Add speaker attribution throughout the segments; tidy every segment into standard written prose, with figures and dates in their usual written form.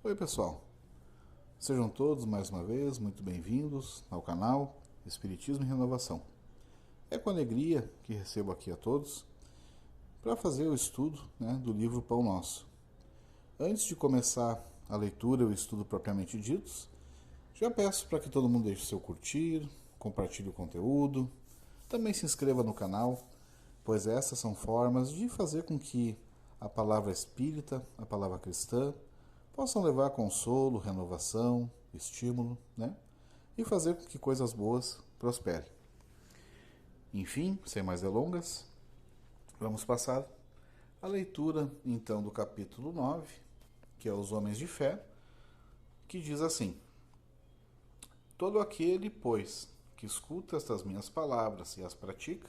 Speaker 1: Oi pessoal, sejam todos mais uma vez muito bem-vindos ao canal Espiritismo e Renovação. É com alegria que recebo aqui a todos para fazer o estudo do livro Pão Nosso. Antes de começar a leitura e o estudo propriamente ditos, já peço para que todo mundo deixe seu curtir, compartilhe o conteúdo, também se inscreva no canal, pois essas são formas de fazer com que a palavra espírita, a palavra cristã, possam levar consolo, renovação, estímulo, e fazer com que coisas boas prosperem. Enfim, sem mais delongas, vamos passar a leitura, então, do capítulo 9, que é Os Homens de Fé, que diz assim: Todo aquele, pois, que escuta estas minhas palavras e as pratica,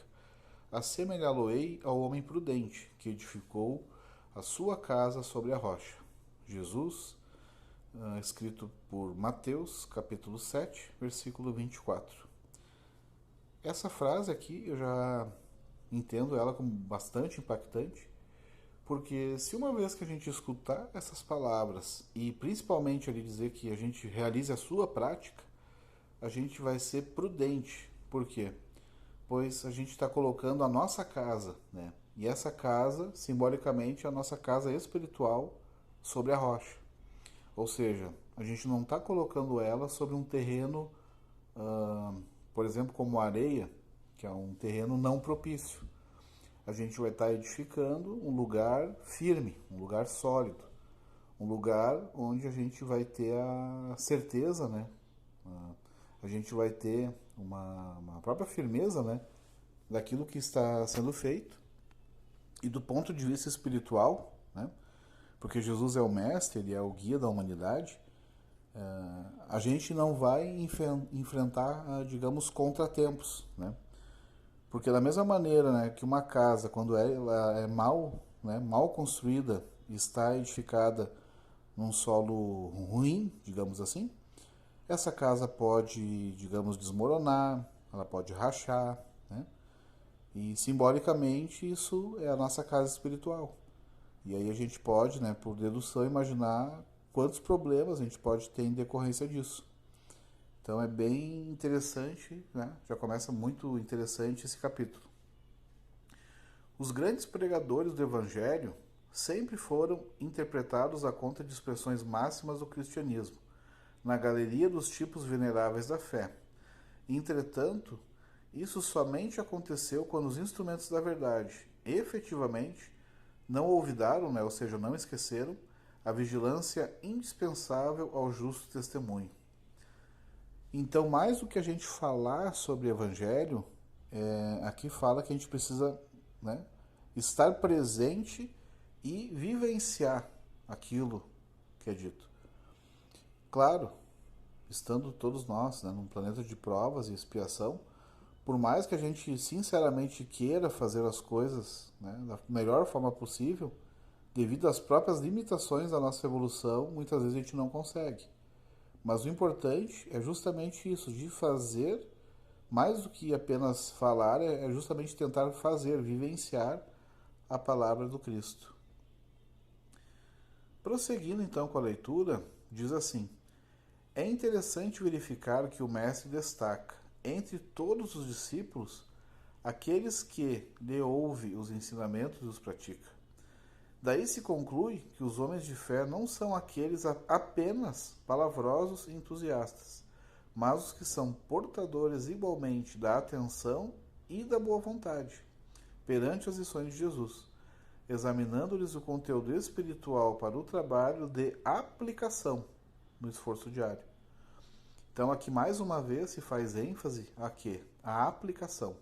Speaker 1: assemelhá-lo-ei ao homem prudente, que edificou a sua casa sobre a rocha. Jesus, escrito por Mateus, capítulo 7, versículo 24. Essa frase aqui eu já entendo ela como bastante impactante, porque se uma vez que a gente escutar essas palavras e principalmente ele dizer que a gente realize a sua prática, a gente vai ser prudente. Por quê? Pois a gente está colocando a nossa casa, E essa casa, simbolicamente, é a nossa casa espiritual sobre a rocha. Ou seja, a gente não está colocando ela sobre um terreno, por exemplo, como a areia, que é um terreno não propício. A gente vai estar edificando um lugar firme, um lugar sólido, um lugar onde a gente vai ter a certeza, a gente vai ter uma própria firmeza, daquilo que está sendo feito. E do ponto de vista espiritual, porque Jesus é o mestre, ele é o guia da humanidade, a gente não vai enfrentar, digamos, contratempos, Porque da mesma maneira, que uma casa, quando ela é mal construída, está edificada num solo ruim, digamos assim, essa casa pode, digamos, desmoronar, ela pode rachar, E simbolicamente isso é a nossa casa espiritual. E aí a gente pode, por dedução, imaginar quantos problemas a gente pode ter em decorrência disso. Então é bem interessante, Já começa muito interessante esse capítulo. Os grandes pregadores do Evangelho sempre foram interpretados à conta de expressões máximas do cristianismo, na galeria dos tipos veneráveis da fé. Entretanto, isso somente aconteceu quando os instrumentos da verdade, efetivamente, não olvidaram, ou seja, não esqueceram, a vigilância indispensável ao justo testemunho. Então, mais do que a gente falar sobre Evangelho, aqui fala que a gente precisa estar presente e vivenciar aquilo que é dito. Claro, estando todos nós num planeta de provas e expiação, por mais que a gente sinceramente queira fazer as coisas da melhor forma possível, devido às próprias limitações da nossa evolução, muitas vezes a gente não consegue. Mas o importante é justamente isso, de fazer, mais do que apenas falar, é justamente tentar fazer, vivenciar a palavra do Cristo. Prosseguindo então com a leitura, diz assim: É interessante verificar que o Mestre destaca, entre todos os discípulos, aqueles que lhe ouvem os ensinamentos e os pratica. Daí se conclui que os homens de fé não são aqueles apenas palavrosos e entusiastas, mas os que são portadores igualmente da atenção e da boa vontade perante as lições de Jesus, examinando-lhes o conteúdo espiritual para o trabalho de aplicação no esforço diário. Então aqui mais uma vez se faz ênfase a quê? A aplicação.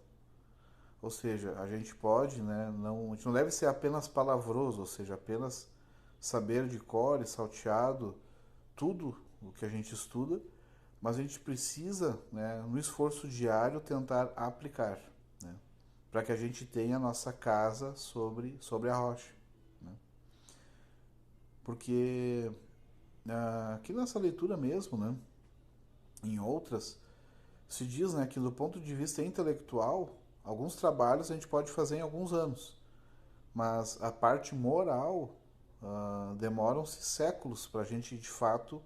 Speaker 1: Ou seja, a gente pode, a gente não deve ser apenas palavroso, ou seja, apenas saber de cor e salteado tudo o que a gente estuda, mas a gente precisa, no esforço diário, tentar aplicar, para que a gente tenha a nossa casa sobre a rocha. Porque aqui nessa leitura mesmo, em outras, se diz que do ponto de vista intelectual, alguns trabalhos a gente pode fazer em alguns anos, mas a parte moral demoram-se séculos para a gente de fato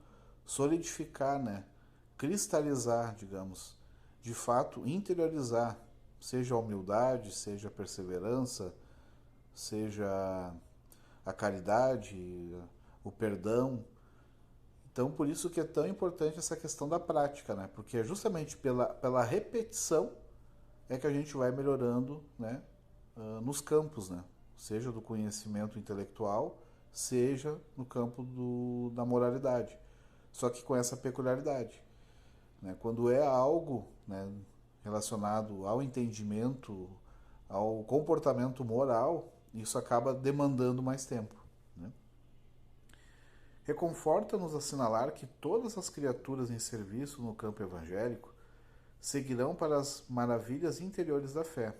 Speaker 1: solidificar, né? Cristalizar, digamos, de fato interiorizar, seja a humildade, seja a perseverança, seja a caridade, o perdão. Então, por isso que é tão importante essa questão da prática, né? Porque é justamente pela repetição é que a gente vai melhorando, né? Nos campos, né? Seja do conhecimento intelectual, seja no campo da moralidade. Só que com essa peculiaridade, né? Quando é algo, né, relacionado ao entendimento, ao comportamento moral, isso acaba demandando mais tempo, né? Reconforta-nos assinalar que todas as criaturas em serviço no campo evangélico seguirão para as maravilhas interiores da fé.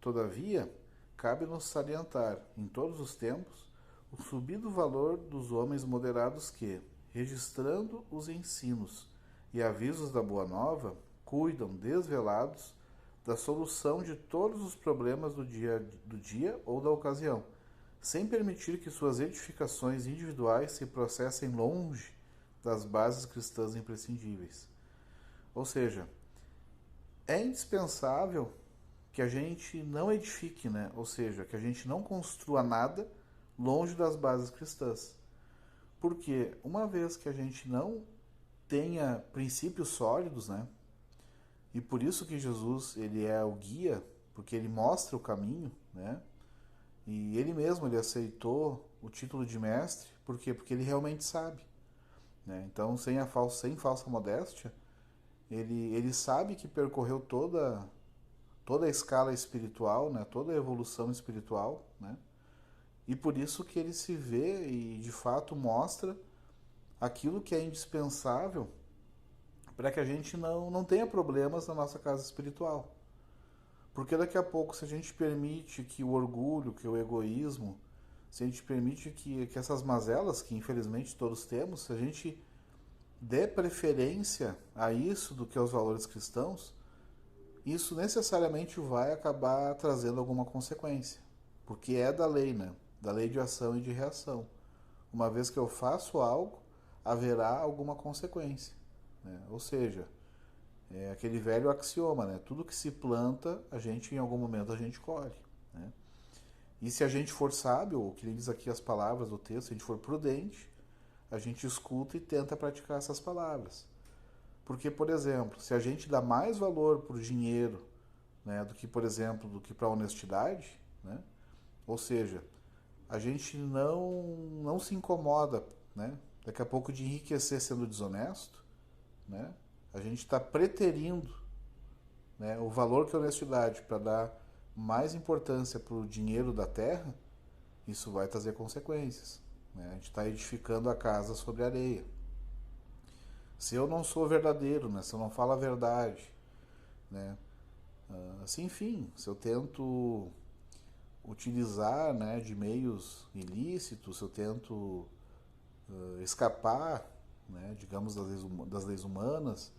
Speaker 1: Todavia, cabe-nos salientar, em todos os tempos, o subido valor dos homens moderados que, registrando os ensinos e avisos da Boa Nova, cuidam desvelados da solução de todos os problemas do dia ou da ocasião, sem permitir que suas edificações individuais se processem longe das bases cristãs imprescindíveis. Ou seja, é indispensável que a gente não edifique, né? Ou seja, que a gente não construa nada longe das bases cristãs. Porque uma vez que a gente não tenha princípios sólidos, né? E por isso que Jesus, ele é o guia, porque ele mostra o caminho, né? E ele mesmo, ele aceitou o título de mestre, por quê? Porque ele realmente sabe, né? Então, sem falsa modéstia, ele sabe que percorreu toda a escala espiritual, né? Toda a evolução espiritual, né? E por isso que ele se vê e de fato mostra aquilo que é indispensável para que a gente não tenha problemas na nossa casa espiritual. Porque daqui a pouco, se a gente permite que o orgulho, que o egoísmo, se a gente permite que essas mazelas, que infelizmente todos temos, se a gente dê preferência a isso do que aos valores cristãos, isso necessariamente vai acabar trazendo alguma consequência. Porque é da lei, né? Da lei de ação e de reação. Uma vez que eu faço algo, haverá alguma consequência, né? Ou seja, é aquele velho axioma, né? Tudo que se planta, a gente em algum momento a gente colhe, né? E se a gente for sábio, o que diz aqui as palavras do texto, se a gente for prudente, a gente escuta e tenta praticar essas palavras. Porque, por exemplo, se a gente dá mais valor para o dinheiro, né, do que, por exemplo, do que para a honestidade, né? Ou seja, a gente não se incomoda, né, daqui a pouco de enriquecer sendo desonesto, né? A gente está preterindo, né, o valor que é a honestidade para dar mais importância para o dinheiro da terra, isso vai trazer consequências, né? A gente está edificando a casa sobre areia. Se eu não sou verdadeiro, né, se eu não falo a verdade, né, assim, enfim, se eu tento utilizar, né, de meios ilícitos, se eu tento escapar, né, digamos, das leis humanas,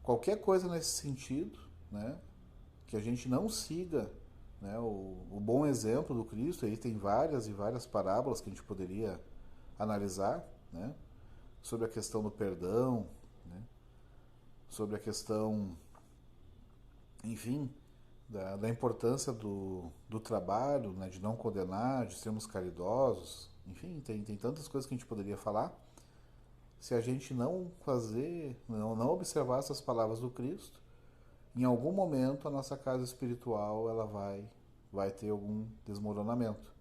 Speaker 1: qualquer coisa nesse sentido, né, que a gente não siga, né, o bom exemplo do Cristo. Aí tem várias e várias parábolas que a gente poderia analisar, né, sobre a questão do perdão, né, sobre a questão, enfim, da importância do trabalho, né, de não condenar, de sermos caridosos. Enfim, tem tantas coisas que a gente poderia falar. Se a gente não fazer, não observar essas palavras do Cristo, em algum momento a nossa casa espiritual ela vai ter algum desmoronamento.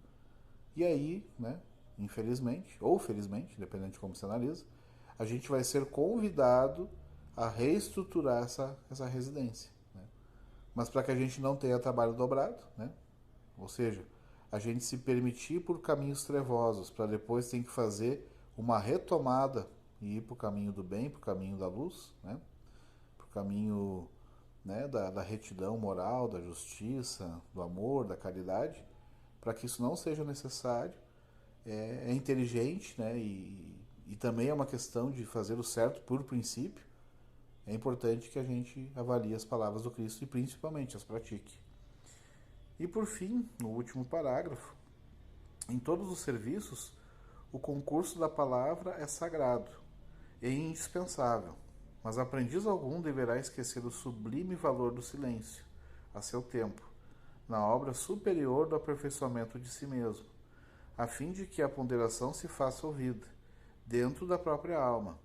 Speaker 1: E aí, né, infelizmente, ou felizmente, dependendo de como se analisa, a gente vai ser convidado a reestruturar essa residência, né? Mas para que a gente não tenha trabalho dobrado, né? Ou seja, a gente se permitir por caminhos trevosos, para depois ter que fazer uma retomada e ir para o caminho do bem, para o caminho da luz, né? Para o caminho, né, da retidão moral, da justiça, do amor, da caridade. Para que isso não seja necessário, é inteligente, né? E também é uma questão de fazer o certo por princípio. É importante que a gente avalie as palavras do Cristo e principalmente as pratique. E por fim, no último parágrafo, em todos os serviços, O concurso da palavra é sagrado e indispensável, mas aprendiz algum deverá esquecer o sublime valor do silêncio, a seu tempo, na obra superior do aperfeiçoamento de si mesmo, a fim de que a ponderação se faça ouvida, dentro da própria alma,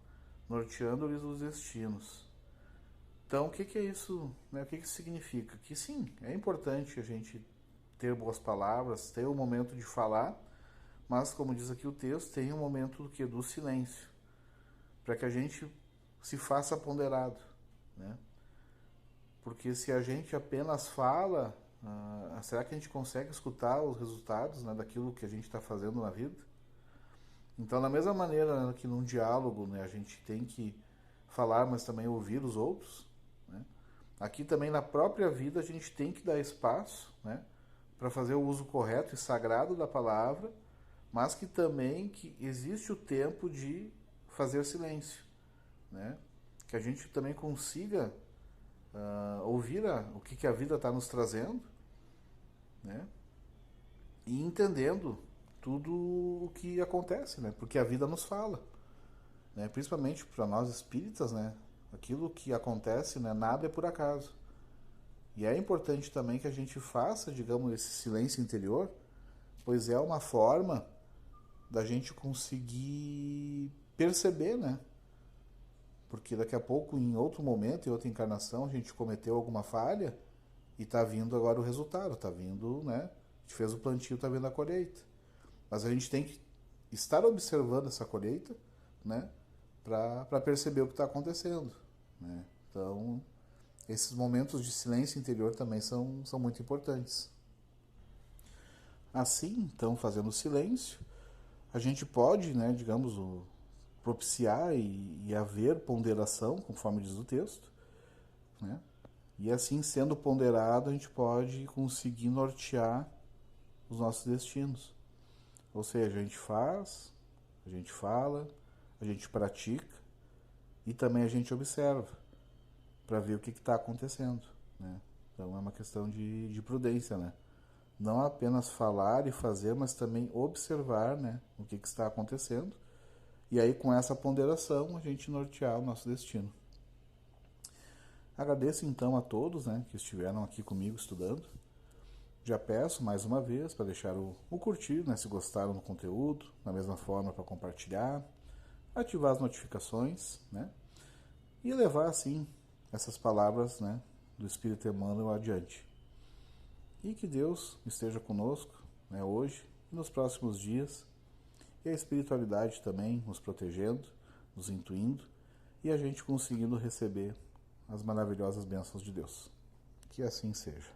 Speaker 1: norteando-lhes os destinos. Então, o que é isso? Né? O que isso significa? Que sim, é importante a gente ter boas palavras, ter o momento de falar, mas, como diz aqui o texto, tem um momento do silêncio, para que a gente se faça ponderado, né? Porque se a gente apenas fala, será que a gente consegue escutar os resultados, né, daquilo que a gente está fazendo na vida? Então, da mesma maneira, né, que num diálogo, né, a gente tem que falar, mas também ouvir os outros, né? Aqui também na própria vida a gente tem que dar espaço, né, para fazer o uso correto e sagrado da palavra, mas que também que existe o tempo de fazer silêncio, né? Que a gente também consiga ouvir o que a vida está nos trazendo, né? E entendendo tudo o que acontece, né? Porque a vida nos fala, né? Principalmente para nós espíritas, né? Aquilo que acontece, né? Nada é por acaso. E é importante também que a gente faça, digamos, esse silêncio interior, pois é uma forma da gente conseguir perceber, né? Porque daqui a pouco, em outro momento, em outra encarnação, a gente cometeu alguma falha e está vindo agora o resultado, está vindo, né? A gente fez o plantio, está vindo a colheita. Mas a gente tem que estar observando essa colheita, né? Para perceber o que está acontecendo, né? Então, esses momentos de silêncio interior também são muito importantes. Assim, então, fazendo silêncio, a gente pode, né, digamos, propiciar e haver ponderação, conforme diz o texto, né? E assim, sendo ponderado, a gente pode conseguir nortear os nossos destinos. Ou seja, a gente faz, a gente fala, a gente pratica e também a gente observa para ver o que está acontecendo, né? Então é uma questão de prudência, né? Não apenas falar e fazer, mas também observar, né, o que está acontecendo. E aí, com essa ponderação, a gente nortear o nosso destino. Agradeço então a todos, né, que estiveram aqui comigo estudando. Já peço mais uma vez para deixar o curtir, né, se gostaram do conteúdo, da mesma forma para compartilhar, ativar as notificações, né, e levar assim essas palavras, né, do Espírito Emmanuel adiante. E que Deus esteja conosco, né, hoje e nos próximos dias, e a espiritualidade também nos protegendo, nos intuindo, e a gente conseguindo receber as maravilhosas bênçãos de Deus. Que assim seja.